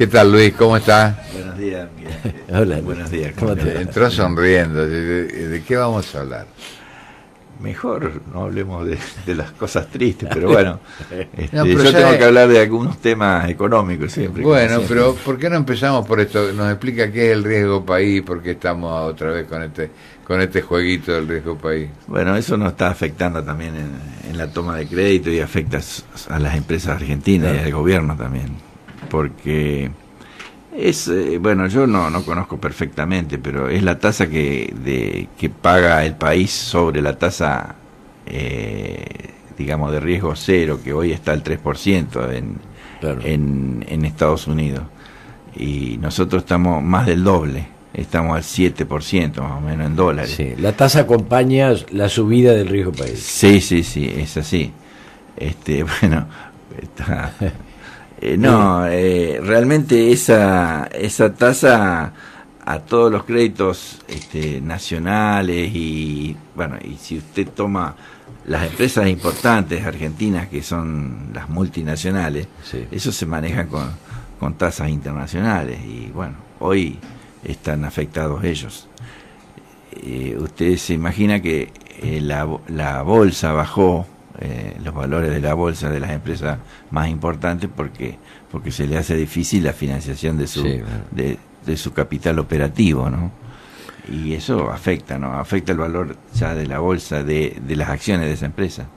¿Qué tal, Luis? ¿Cómo estás? Buenos días, Miguel. Hola. Buenos días. ¿Cómo te va? Entró sonriendo. ¿De qué vamos a hablar? Mejor no hablemos de las cosas tristes, pero bueno, No, pero yo tengo que hablar de algunos temas económicos siempre. Bueno, siempre. pero ¿por qué no empezamos por esto? Nos explica qué es el riesgo país, por qué estamos otra vez con este jueguito del riesgo país. Bueno, eso nos está afectando también en la toma de crédito y afecta a las empresas argentinas, claro, y al gobierno también, porque es, bueno, yo no conozco perfectamente, pero es la tasa que paga el país sobre la tasa, digamos, de riesgo cero, que hoy está al 3% Claro. en Estados Unidos. Y nosotros estamos más del doble, estamos al 7% más o menos en dólares. Sí, la tasa acompaña la subida del riesgo país. Sí, es así. Bueno, está... no, realmente esa tasa a todos los créditos nacionales y bueno, y si usted toma las empresas importantes argentinas que son las multinacionales, Sí. eso se maneja con tasas internacionales y bueno, hoy están afectados ellos. Usted se imagina que la bolsa bajó, los valores de la bolsa de las empresas más importantes porque se le hace difícil la financiación de su, Sí, claro, de su capital operativo, ¿no? Y eso afecta, ¿no? Afecta el valor ya de la bolsa de las acciones de esa empresa.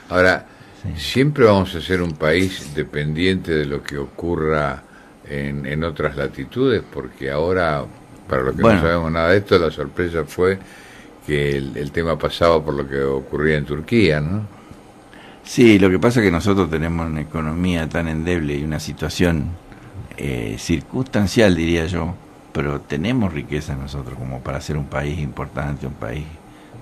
Ahora, Sí. siempre vamos a ser un país dependiente de lo que ocurra en otras latitudes, porque ahora, para los que Bueno, no sabemos nada de esto, la sorpresa fue que el tema pasaba por lo que ocurría en Turquía, ¿no? Sí, lo que pasa es que nosotros tenemos una economía tan endeble y una situación circunstancial, diría yo, pero tenemos riqueza nosotros como para ser un país importante, un país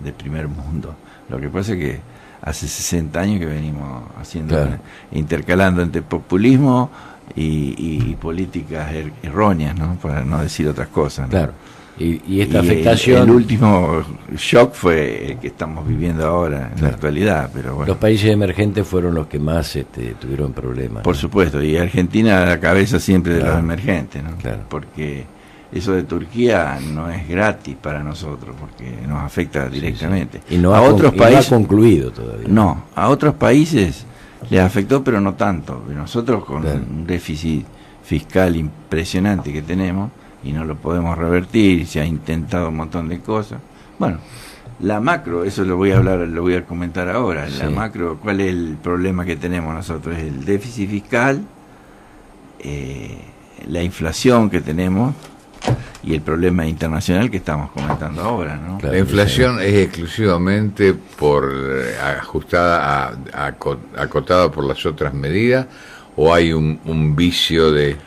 de primer mundo. Lo que pasa es que hace 60 años que venimos haciendo, claro, intercalando entre populismo y políticas erróneas, ¿no? Para no decir otras cosas, ¿no? claro. Y esta Y afectación, el último shock fue el que estamos viviendo ahora en la claro, actualidad, pero bueno. los países emergentes fueron los que más tuvieron problemas. Por supuesto, y Argentina a la cabeza siempre de Claro, los emergentes, ¿no? claro. Porque eso de Turquía no es gratis para nosotros, porque nos afecta directamente. Sí, sí. Y no a ha, otros y no ha países, concluido todavía. no, a otros países les afectó, pero no tanto. Nosotros con Claro, un déficit fiscal impresionante que tenemos y no lo podemos revertir, se ha intentado un montón de cosas. Bueno, la macro, eso lo voy a hablar, lo voy a comentar ahora. sí, La macro, ¿cuál es el problema que tenemos nosotros? Es el déficit fiscal, la inflación que tenemos y el problema internacional que estamos comentando ahora, ¿no? claro. La inflación es exclusivamente ajustada, acotada por las otras medidas, o hay un vicio de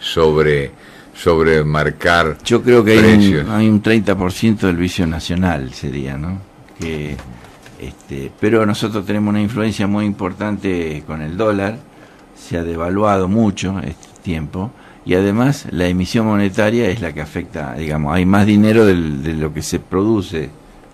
sobremarcar Yo creo que precios. hay un 30% del vicio nacional, sería, ¿no? Pero nosotros tenemos una influencia muy importante con el dólar, se ha devaluado mucho este tiempo, y además la emisión monetaria es la que afecta, digamos, hay más dinero de lo que se produce,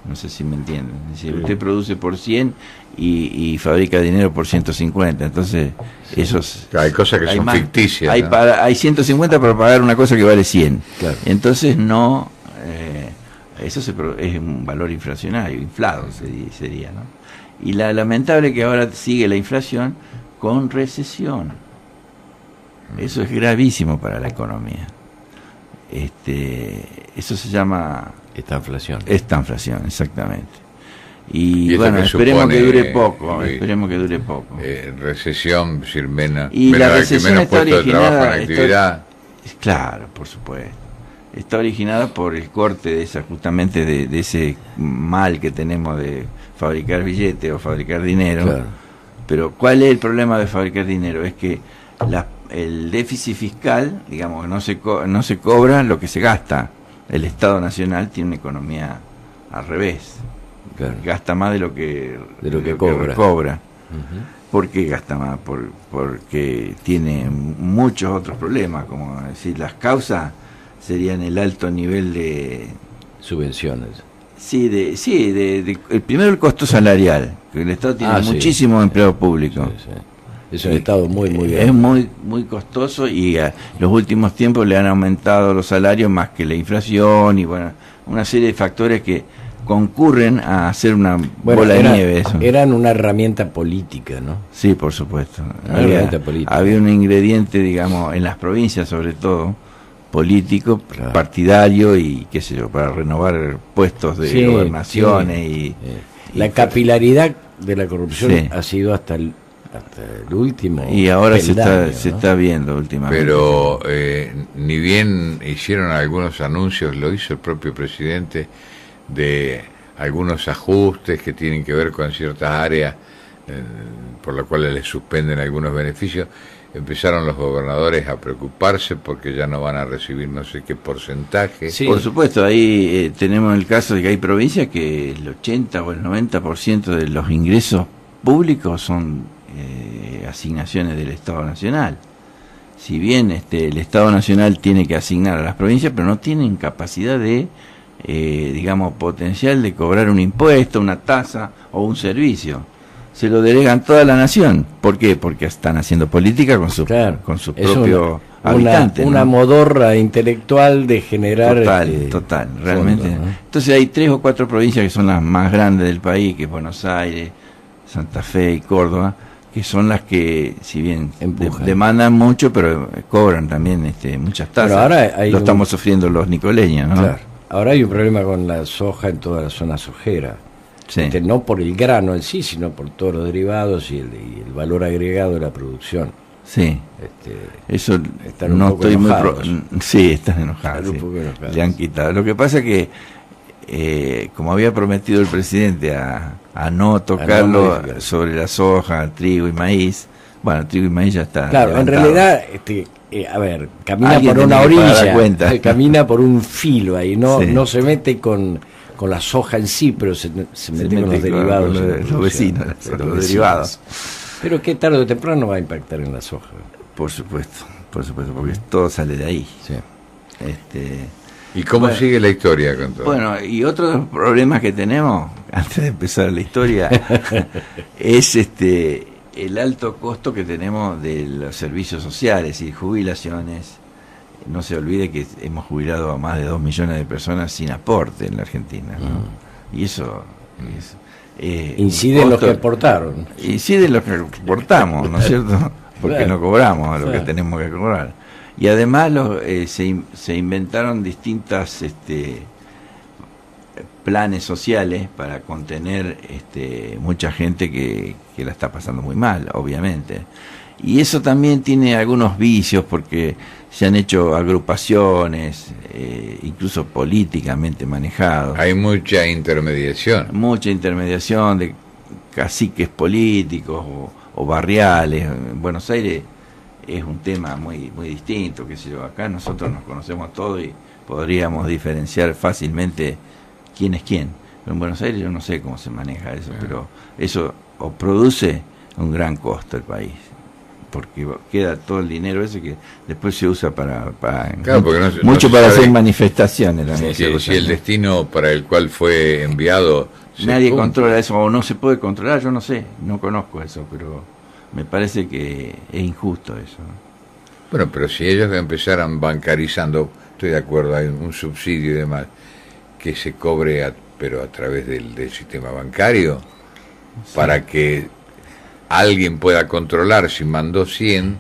no sé si me entienden. Es decir, usted produce por 100 y fabrica dinero por 150, entonces esos... Hay cosas que son ficticias, Hay, ¿no? hay 150 para pagar una cosa que vale 100. Claro. Entonces no... eso es un valor inflacionario, inflado sería, ¿no? Y la lamentable que ahora sigue la inflación con recesión. Eso es gravísimo para la economía. Eso se llama Esta inflación. estanflación, exactamente. Y eso bueno, que esperemos supone, que dure poco, Luis, esperemos que dure poco. Recesión, decir, menos La recesión menos está puestos de trabajo en originada, actividad. Claro, por supuesto. Está originada por el corte de esa, justamente de ese mal que tenemos de fabricar billetes o fabricar dinero. Claro. Pero ¿cuál es el problema de fabricar dinero? Es que el déficit fiscal, digamos, no se cobra lo que se gasta. El Estado Nacional tiene una economía al revés. Claro. Gasta más de lo que cobra. cobra. Ujú. ¿Por qué gasta más? Porque tiene muchos otros problemas, como decir, las causas serían el alto nivel de... Subvenciones. el primero el costo salarial, que el Estado tiene Sí, muchísimos empleados públicos. Sí, sí. Es un estado muy grande. Es muy costoso y los últimos tiempos le han aumentado los salarios más que la inflación y bueno, una serie de factores que concurren a hacer una bola de nieve. Eso. Eran una herramienta política, ¿no? Sí, por supuesto. Política. Había un ingrediente, digamos, en las provincias sobre todo, político, claro, partidario y qué sé yo, para renovar puestos de gobernaciones y la capilaridad de la corrupción ha sido hasta el último. Y ahora peldaño, se está viendo últimamente. Pero ni bien hicieron algunos anuncios, lo hizo el propio presidente, de algunos ajustes que tienen que ver con ciertas áreas por las cuales les suspenden algunos beneficios. Empezaron los gobernadores a preocuparse porque ya no van a recibir no sé qué porcentaje. Sí. Por supuesto, ahí tenemos el caso de que hay provincias que el 80 o el 90% de los ingresos públicos son asignaciones del Estado Nacional. Si bien el Estado Nacional tiene que asignar a las provincias, pero no tienen capacidad de, digamos, potencial de cobrar un impuesto, una tasa o un servicio. Se lo delegan toda la nación. ¿Por qué? Porque están haciendo política con su propio habitante. Una modorra intelectual de generar... Total, realmente. Fondo, ¿no? Entonces hay 3 o 4 provincias que son las más grandes del país, que es Buenos Aires, Santa Fe y Córdoba, que son las que, si bien demandan mucho, pero cobran también muchas tasas. Pero ahora lo estamos sufriendo los nicoleños, ¿no? Claro. Ahora hay un problema con la soja en toda la zona sojera. Sí. No por el grano en sí, sino por todos los derivados y el valor agregado de la producción. Sí. Eso están un poco enojados. Sí, están enojados. Un poco enojados. Le han quitado. Lo que pasa es que, como había prometido el presidente a no tocarlo sobre la soja, trigo y maíz, bueno, trigo y maíz ya está. Claro, levantado. en realidad, camina por una orilla, camina por un filo ahí, no se mete con la soja en sí, pero se mete con los derivados. Los vecinos, los derivados. Pero que tarde o temprano va a impactar en la soja. Por supuesto, porque todo sale de ahí. Sí. ¿Y cómo sigue la historia con todo? Bueno, y otro de los problemas que tenemos, antes de empezar la historia, es el alto costo que tenemos de los servicios sociales y jubilaciones. No se olvide que hemos jubilado a más de 2 millones de personas sin aporte en la Argentina, ¿no? Y eso incide en lo que aportaron. Incide en lo que aportamos, ¿no es cierto? Porque no cobramos lo que tenemos que cobrar. Y además se inventaron distintas planes sociales para contener mucha gente que la está pasando muy mal, obviamente. Y eso también tiene algunos vicios porque se han hecho agrupaciones, incluso políticamente manejados. Hay mucha intermediación. Mucha intermediación de caciques políticos o barriales. En Buenos Aires es un tema muy distinto, qué sé yo. Acá nosotros nos conocemos todos y podríamos diferenciar fácilmente quién es quién. Pero en Buenos Aires yo no sé cómo se maneja eso, pero eso produce un gran costo al país. Porque queda todo el dinero ese que después se usa para claro, mucho para hacer manifestaciones también. Si el destino para el cual fue enviado nadie controla eso, o no se puede controlar, yo no sé, no conozco eso, pero me parece que es injusto eso. Bueno, pero si ellos empezaran bancarizando, estoy de acuerdo, hay un subsidio y demás, que se cobre pero a través del sistema bancario, para que alguien pueda controlar si mandó 100,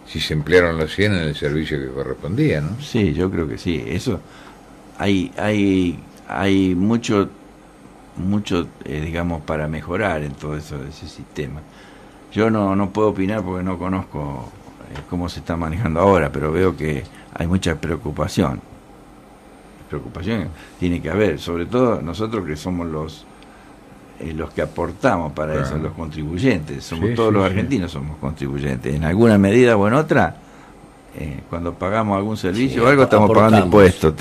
si se emplearon los 100 en el servicio que correspondía, ¿no? Sí, yo creo que sí. Eso hay mucho digamos, para mejorar en todo ese sistema. Yo no puedo opinar porque no conozco cómo se está manejando ahora, pero veo que hay mucha preocupación tiene que haber, sobre todo nosotros que somos los que aportamos para eso, los contribuyentes, somos todos los argentinos somos contribuyentes, en alguna medida o en otra, cuando pagamos algún servicio o algo estamos pagando impuestos.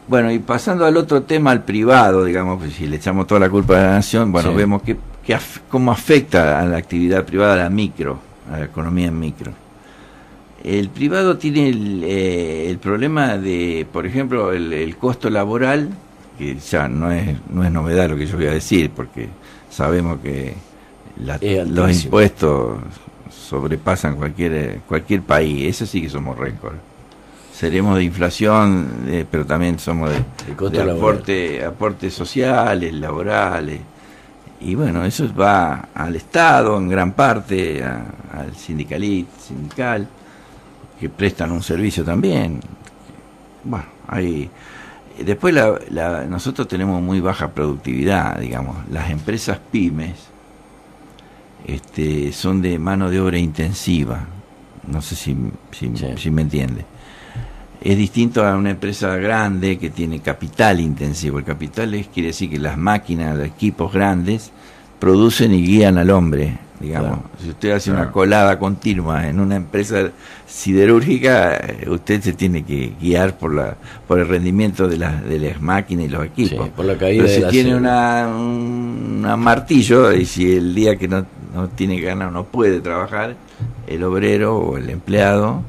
Bueno, y pasando al otro tema, al privado, digamos, pues si le echamos toda la culpa a la nación, bueno, vemos cómo afecta a la actividad privada, a la economía en micro. El privado tiene el problema de, por ejemplo, el costo laboral, que ya no es novedad lo que yo voy a decir, porque sabemos que los impuestos sobrepasan cualquier país. Eso sí que somos récord. Seremos de inflación, pero también somos de aportes sociales, laborales. Y bueno, eso va al Estado en gran parte, al sindical, que prestan un servicio también. Bueno, hay... Después nosotros tenemos muy baja productividad, digamos. Las empresas pymes son de mano de obra intensiva. No sé si me entiende. Es distinto a una empresa grande que tiene capital intensivo. El capital quiere decir que las máquinas, los equipos grandes producen y guían al hombre, digamos. Claro. Si usted hace una colada continua en una empresa siderúrgica, usted se tiene que guiar por el rendimiento de las máquinas y los equipos. Sí, por la caída. Pero si tiene un martillo, y si el día que no tiene ganas, no puede trabajar, el obrero o el empleado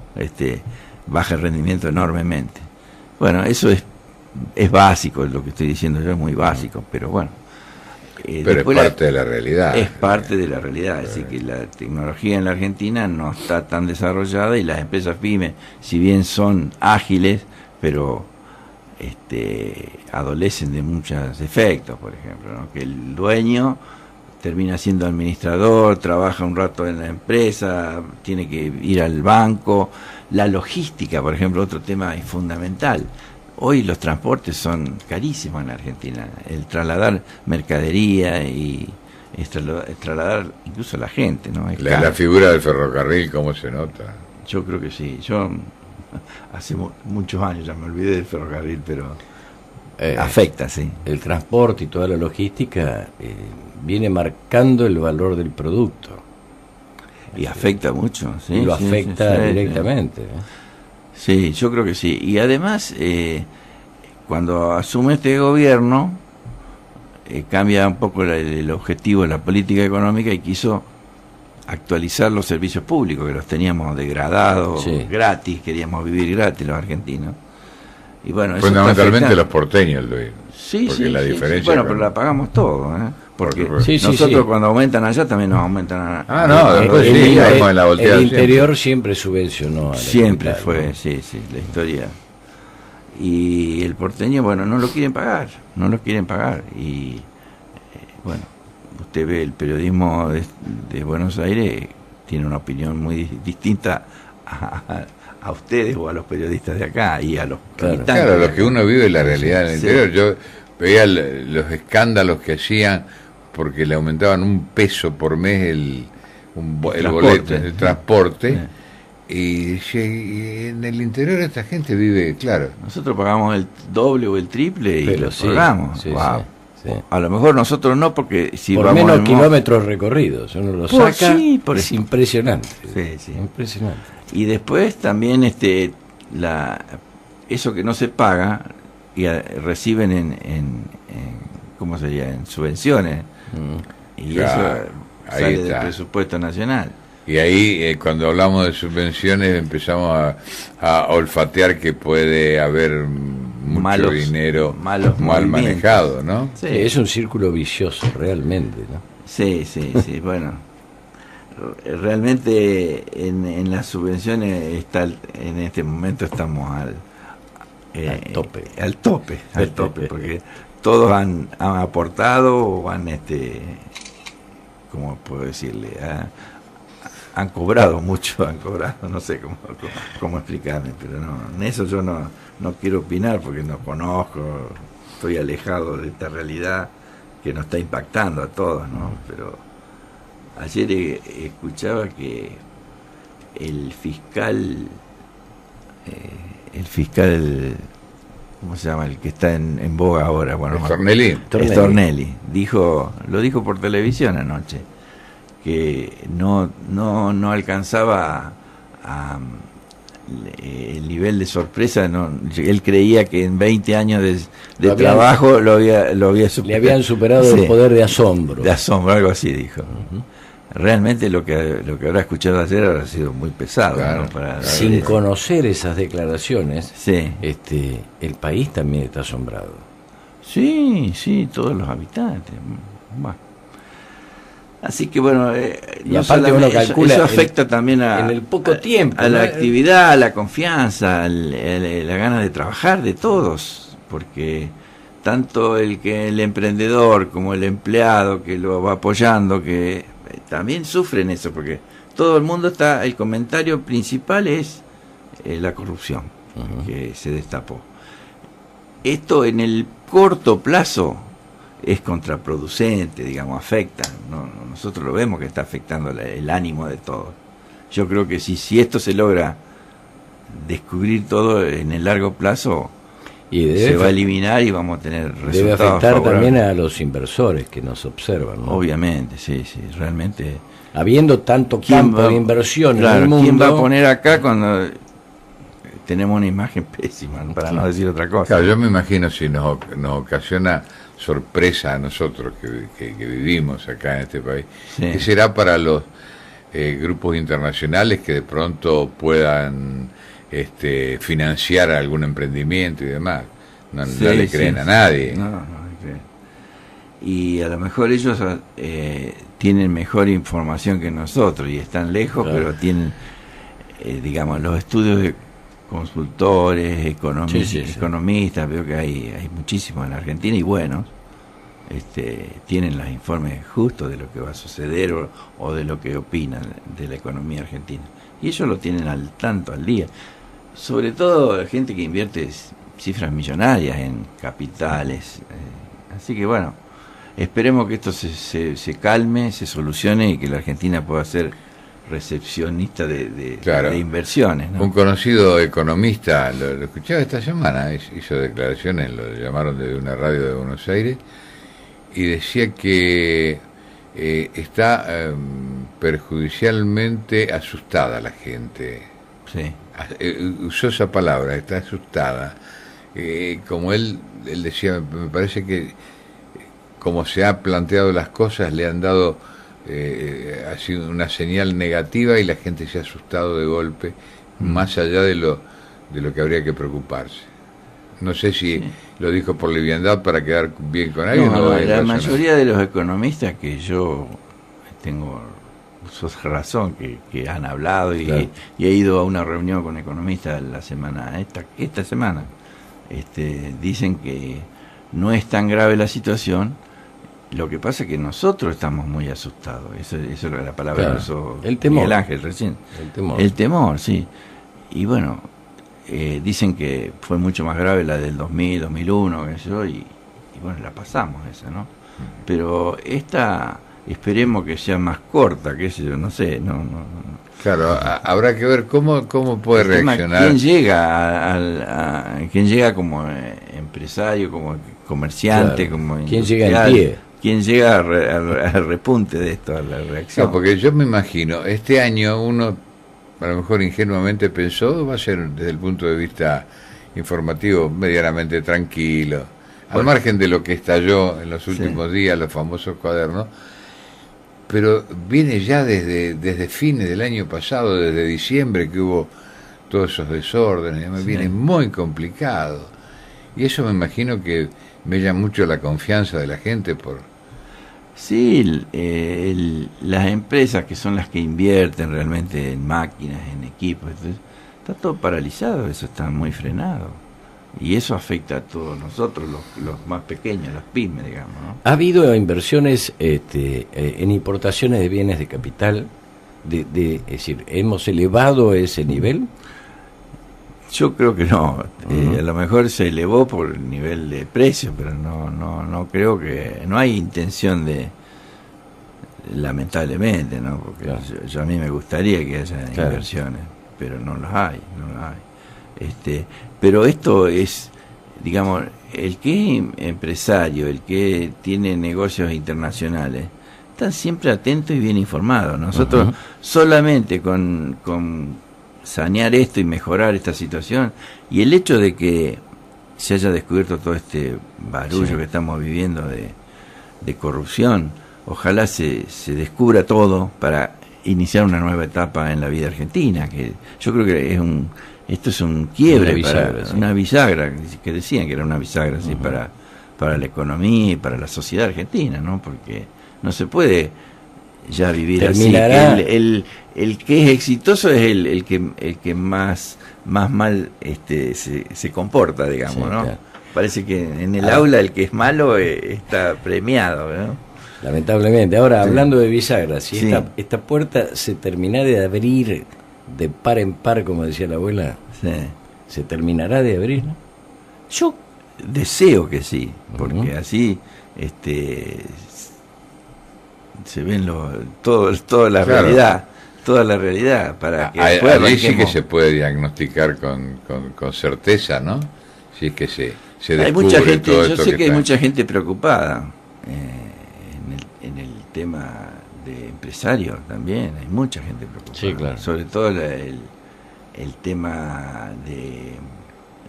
baja el rendimiento enormemente. Bueno, eso es básico, lo que estoy diciendo yo es muy básico, pero bueno. Pero es parte de la realidad. Es parte de la realidad, es decir, que la tecnología en la Argentina no está tan desarrollada y las empresas pymes, si bien son ágiles, pero adolecen de muchos defectos, por ejemplo, ¿no? Que el dueño termina siendo administrador, trabaja un rato en la empresa, tiene que ir al banco. La logística, por ejemplo, otro tema fundamental. Hoy los transportes son carísimos en la Argentina. El trasladar mercadería y trasladar incluso a la gente, ¿no? La figura del ferrocarril, ¿cómo se nota? Yo creo que sí. Yo hace muchos años ya me olvidé del ferrocarril, pero afecta, sí. El transporte y toda la logística viene marcando el valor del producto. Y afecta mucho, ¿sí? Y lo afecta directamente. Sí, yo creo que sí. Y además, cuando asume este gobierno, cambia un poco el objetivo de la política económica y quiso actualizar los servicios públicos, que los teníamos degradados, gratis, queríamos vivir gratis los argentinos. Y bueno, fundamentalmente los porteños, Luis. Sí, porque la diferencia. Bueno, pero la pagamos todo, porque nosotros cuando aumentan allá también nos aumentan después en la volteada. El interior siempre subvencionó. Siempre fue, la historia. Y el porteño, bueno, no lo quieren pagar. Y bueno, usted ve el periodismo de Buenos Aires, tiene una opinión muy distinta a ustedes o a los periodistas de acá y a los Claro, lo que uno vive la realidad del interior. Yo veía los escándalos que hacían porque le aumentaban $1 por mes el boleto de transporte. Y en el interior esta gente vive, claro. Nosotros pagamos el doble o el triple y lo pagamos. Wow. Sí. A lo mejor nosotros no, porque si por vamos menos kilómetros recorridos, uno lo saca, es impresionante. Sí. Impresionante. Y después también eso que no se paga y reciben en ¿cómo sería? En subvenciones. Y claro, eso sale del presupuesto nacional. Y ahí, cuando hablamos de subvenciones, empezamos a olfatear que puede haber mucho dinero mal manejado, ¿no? Sí, es un círculo vicioso, realmente, ¿no? Sí, bueno. Realmente en las subvenciones en este momento estamos al tope, porque todos han aportado o han, ¿cómo puedo decirle? Han cobrado mucho, no sé cómo explicarme, pero en eso yo no quiero opinar porque no conozco, estoy alejado de esta realidad que nos está impactando a todos, ¿no? Pero ayer escuchaba que el fiscal, ¿cómo se llama? El que está en boga ahora, bueno, Stornelli, lo dijo por televisión anoche, que no alcanzaba el nivel de sorpresa. Él creía que en 20 años de trabajo lo había superado. Le habían superado el poder de asombro. Algo así dijo. Realmente lo que habrá escuchado ayer habrá sido muy pesado, claro, ¿no? Sin conocer esas declaraciones, sí. El país también está asombrado. Sí, todos los habitantes. Bueno. Así que bueno, y aparte uno calcula eso afecta también en el poco tiempo, a la actividad, a la confianza, la ganas de trabajar de todos, porque tanto el emprendedor como el empleado que lo va apoyando, que también sufren eso, porque todo el mundo el comentario principal es la corrupción que se destapó. Esto en el corto plazo es contraproducente, digamos, afecta. Nosotros lo vemos que está afectando el ánimo de todos. Yo creo que si esto se logra descubrir todo en el largo plazo, se va a eliminar y vamos a tener resultados. Debe afectar también a los inversores que nos observan, ¿no? Obviamente, sí, realmente. Habiendo tanto campo de inversión en el mundo. ¿Quién va a poner acá cuando tenemos una imagen pésima, para no decir otra cosa? Claro, yo me imagino si nos ocasiona sorpresa a nosotros que vivimos acá en este país, ¿qué será para los grupos internacionales que de pronto puedan financiar algún emprendimiento y demás? No le creen a nadie. No le creen. Y a lo mejor ellos tienen mejor información que nosotros y están lejos, claro, pero tienen, digamos, los estudios de consultores, economistas, veo que hay muchísimos en Argentina y buenos, tienen los informes justos de lo que va a suceder o de lo que opinan de la economía argentina. Y ellos lo tienen al día. Sobre todo gente que invierte cifras millonarias en capitales. Así que bueno, esperemos que esto se calme, se solucione y que la Argentina pueda ser recepcionista de inversiones, ¿no? Un conocido economista, lo escuchaba esta semana, hizo declaraciones, lo llamaron de una radio de Buenos Aires, y decía que está perjudicialmente asustada la gente. Sí. Usó esa palabra, está asustada. Como él decía, me parece que como se ha planteado las cosas, le han dado ha sido una señal negativa y la gente se ha asustado de golpe, más allá de lo que habría que preocuparse. No sé si lo dijo por liviandad para quedar bien con alguien. La mayoría de los economistas que yo tengo razón, que han hablado y he ido a una reunión con economistas esta semana, dicen que no es tan grave la situación. Lo que pasa es que nosotros estamos muy asustados. Eso es la palabra que usó Miguel Ángel recién. El temor, sí. Y bueno, dicen que fue mucho más grave la del 2000, 2001, y bueno, la pasamos esa, ¿no? Pero esta, esperemos que sea más corta, qué sé yo, no sé, no. Claro, habrá que ver cómo puede reaccionar. ¿Quién llega como empresario, como comerciante, como ¿quién llega en pie? ¿Quién llega al repunte de esto, a la reacción? No, porque yo me imagino, este año uno a lo mejor ingenuamente pensó, va a ser desde el punto de vista informativo medianamente tranquilo, al margen de lo que estalló en los últimos días, los famosos cuadernos, pero viene ya desde fines del año pasado, desde diciembre que hubo todos esos desórdenes, viene muy complicado, y eso me imagino que mella mucho la confianza de la gente por... Sí, las empresas que son las que invierten realmente en máquinas, en equipos, entonces, está todo paralizado, eso está muy frenado. Y eso afecta a todos nosotros, los más pequeños, las pymes, digamos, ¿no? ¿Ha habido inversiones en importaciones de bienes de capital? Es decir, ¿hemos elevado ese nivel? Yo creo que no. A lo mejor se elevó por el nivel de precio, pero no creo que... No hay intención de... Lamentablemente, ¿no? Porque yo a mí me gustaría que haya inversiones, pero no las hay. Pero esto es, digamos, el que es empresario, el que tiene negocios internacionales, están siempre atentos y bien informados. Nosotros solamente con sanear esto y mejorar esta situación, y el hecho de que se haya descubierto todo este barullo que estamos viviendo de corrupción, ojalá se descubra todo para iniciar una nueva etapa en la vida argentina, que yo creo que esto es un quiebre, una bisagra, que decían que era una bisagra así para la economía y para la sociedad argentina, ¿no? Porque no se puede ya vivir terminará. así. El que es exitoso es el que más mal se comporta, digamos, sí, ¿no? Claro. Parece que en el aula el que es malo está premiado, ¿no? Lamentablemente. Ahora, hablando de bisagra, si esta puerta se terminara de abrir de par en par, como decía la abuela, ¿se terminará de abrir? Yo deseo que sí, porque así se ven toda la realidad. Toda la realidad para que ahí sí que se puede diagnosticar con certeza, ¿no? Si es que se descubre hay mucha gente, todo yo esto sé que hay está... mucha gente preocupada en el tema de empresarios también, hay mucha gente preocupada, sí, claro. Sobre todo el tema de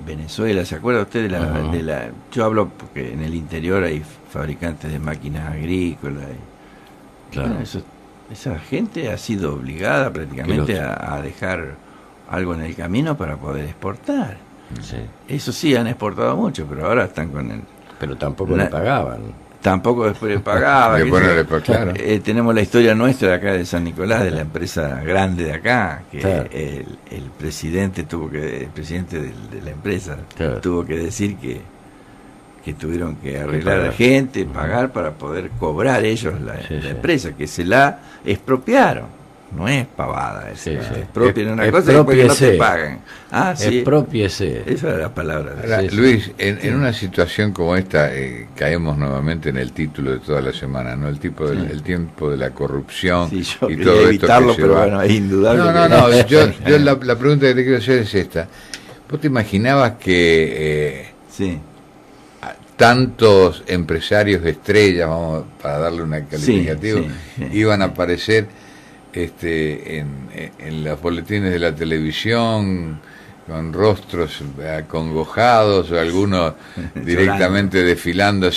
Venezuela. ¿Se acuerda usted de la yo hablo porque en el interior hay fabricantes de máquinas agrícolas claro. Bueno, esa gente ha sido obligada prácticamente a dejar algo en el camino para poder exportar. Sí. Eso sí, han exportado mucho, pero ahora están con el... Pero tampoco le pagaban. Tampoco después le pagaban. Claro. Tenemos la historia nuestra de acá de San Nicolás, de la empresa grande de acá, que claro. el presidente de la empresa claro. tuvo que decir que tuvieron que arreglar a la gente, pagar para poder cobrar ellos la empresa, que se la expropiaron. No es pavada, expropian una cosa y después que no te pagan. Expropiese. Esa es la palabra. Ahora, Luis, en una situación como esta, caemos nuevamente en el título de toda la semana, ¿no? El tiempo de la corrupción y todo evitarlo, esto que pero bueno, es indudable. No, yo la pregunta que te quiero hacer es esta. ¿Vos te imaginabas que tantos empresarios estrellas, vamos para darle una calificativo, iban a aparecer en los boletines de la televisión con rostros acongojados o algunos directamente desfilando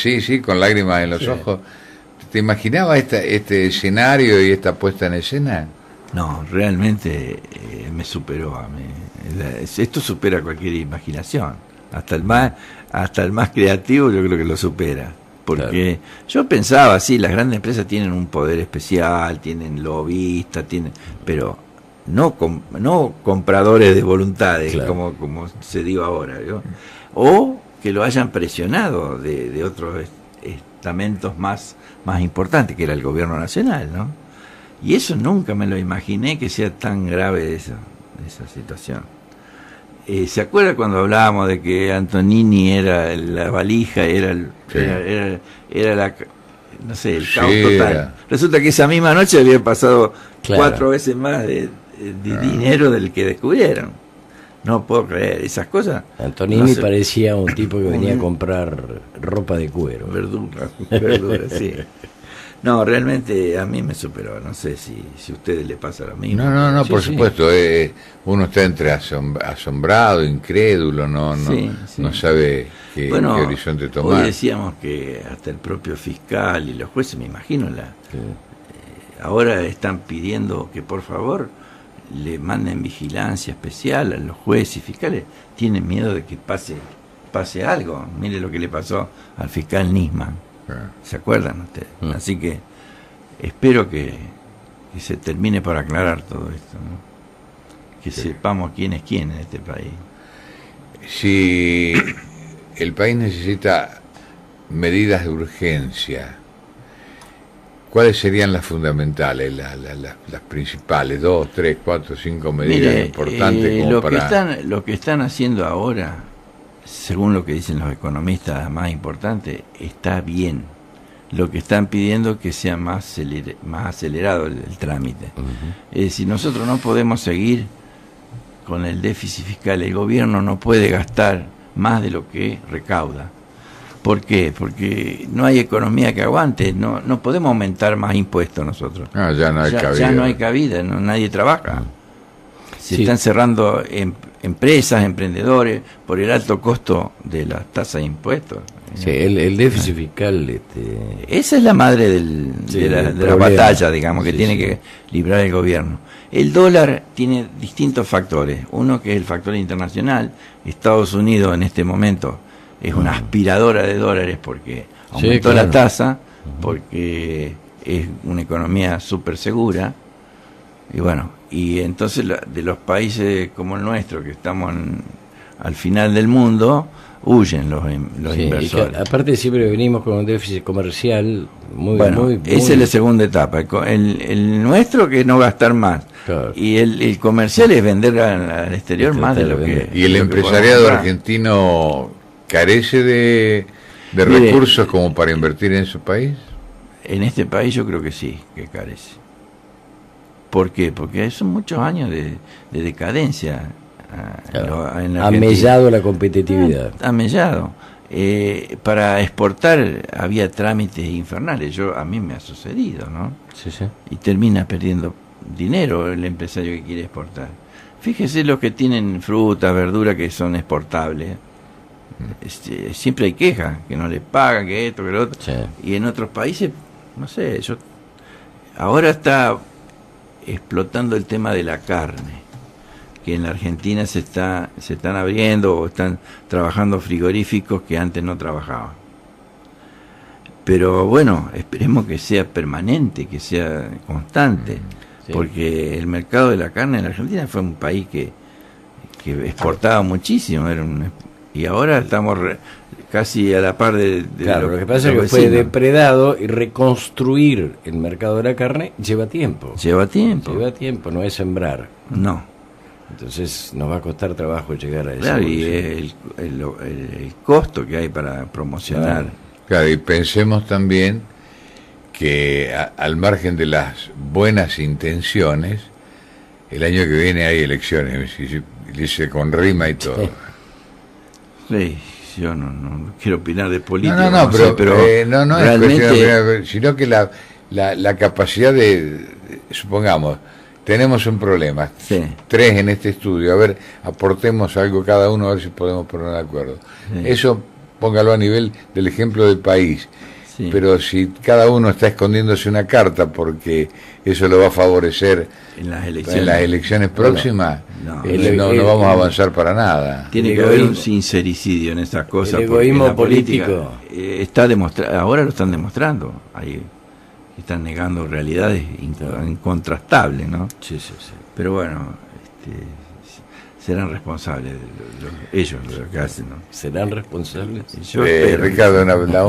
con lágrimas en los ojos? ¿Te imaginabas este escenario y esta puesta en escena? No, realmente me superó a mí. Esto supera cualquier imaginación, hasta el más creativo yo creo que lo supera. Porque yo pensaba, las grandes empresas tienen un poder especial, tienen lobistas, pero no compradores de voluntades, como se dio ahora, ¿no? O que lo hayan presionado de otros estamentos más importantes, que era el gobierno nacional, ¿no? Y eso nunca me lo imaginé que sea tan grave esa situación. ¿Se acuerda cuando hablábamos de que Antonini era la valija, era la, no sé, el caos total? Resulta que esa misma noche había pasado 4 veces más de dinero del que descubrieron. No puedo creer esas cosas. Antonini parecía un tipo que venía a comprar ropa de cuero. Verduras, sí. No, realmente a mí me superó. No sé si a ustedes les pasa lo mismo. No, por supuesto. Uno está entre asombrado, incrédulo, no sabe qué horizonte tomar. Hoy decíamos que hasta el propio fiscal y los jueces, me imagino, ahora están pidiendo que por favor le manden vigilancia especial a los jueces y fiscales. Tienen miedo de que pase algo. Mire lo que le pasó al fiscal Nisman. ¿Se acuerdan ustedes? Así que espero que se termine por aclarar todo esto, ¿no? Que sepamos quién es quién en este país. Si el país necesita medidas de urgencia, ¿cuáles serían las fundamentales, las principales? 2, 3, 4, 5 medidas importantes como lo que están haciendo ahora, según lo que dicen los economistas más importantes, está bien. Lo que están pidiendo es que sea más acelerado el trámite. Es decir, nosotros no podemos seguir con el déficit fiscal. El gobierno no puede gastar más de lo que recauda. ¿Por qué? Porque no hay economía que aguante. No podemos aumentar más impuestos nosotros. Ya no hay cabida. Ya no hay cabida, nadie trabaja. Se están cerrando empresas, emprendedores, por el alto costo de las tasas de impuestos. Sí, el déficit fiscal... Esa es la madre de la batalla, digamos, que tiene que librar el gobierno. El dólar tiene distintos factores. Uno que es el factor internacional. Estados Unidos en este momento es una aspiradora de dólares porque aumentó la tasa, porque es una economía súper segura. Y bueno, y entonces de los países como el nuestro, que estamos al final del mundo, huyen los inversores. Aparte siempre venimos con un déficit comercial muy... Esa es la segunda etapa. El nuestro, que es no gastar más. Claro. Y el comercial es vender al exterior más de lo que... ¿Y el empresariado argentino carece de recursos como para invertir en su país? En este país yo creo que sí, que carece. ¿Por qué? Porque son muchos años de decadencia. Ha mellado la competitividad. Ha mellado. Para exportar había trámites infernales. A mí me ha sucedido, ¿no? Sí. Y termina perdiendo dinero el empresario que quiere exportar. Fíjese los que tienen fruta, verdura que son exportables. Siempre hay quejas, que no les pagan, que esto, que lo otro. Sí. Y en otros países, no sé, ahora está explotando el tema de la carne, que en la Argentina se están abriendo o están trabajando frigoríficos que antes no trabajaban. Pero bueno, esperemos que sea permanente, que sea constante, porque el mercado de la carne en la Argentina fue un país que exportaba muchísimo, y ahora estamos casi a la par de claro, lo que pasa es que fue depredado, y reconstruir el mercado de la carne lleva tiempo. Lleva tiempo, no es sembrar. No. Entonces nos va a costar trabajo llegar a eso. Claro, y el costo que hay para promocionar. Claro, y pensemos también que al margen de las buenas intenciones, el año que viene hay elecciones, dice con rima y todo. Sí, yo no quiero opinar de política. No, pero no realmente... es cuestión de opinar, sino que la capacidad de, supongamos, tenemos un problema, 3 en este estudio, a ver, aportemos algo cada uno, a ver si podemos poner de acuerdo. Eso póngalo a nivel del ejemplo del país. Pero si cada uno está escondiéndose una carta porque eso lo va a favorecer en las elecciones próximas, no vamos a avanzar para nada. Tiene que haber un sincericidio en esas cosas. El egoísmo político está ahora lo están demostrando. Ahí están negando realidades incontrastables, ¿no? Sí. Pero bueno, serán responsables ellos de lo que hacen, ¿no? ¿Serán responsables? Ricardo,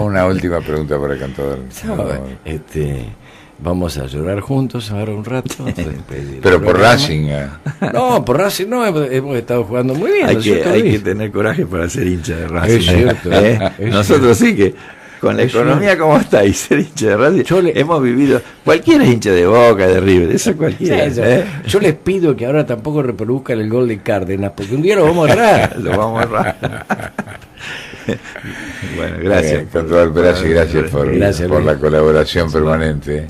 una última pregunta para el cantador. Vamos a llorar juntos ahora un rato. Pero por Racing. No, por Racing no, hemos estado jugando muy bien. Hay que tener coraje para ser hincha de Racing. Es cierto. Nosotros sí que, con la economía como está y ser hincha de Racing, hemos vivido. Cualquiera es hincha de Boca, de River, eso cualquiera. Yo les pido que ahora tampoco reproduzcan el gol de Cárdenas, porque un día lo vamos a errar. Bueno, gracias. Cantador Perazzi, gracias por la colaboración permanente.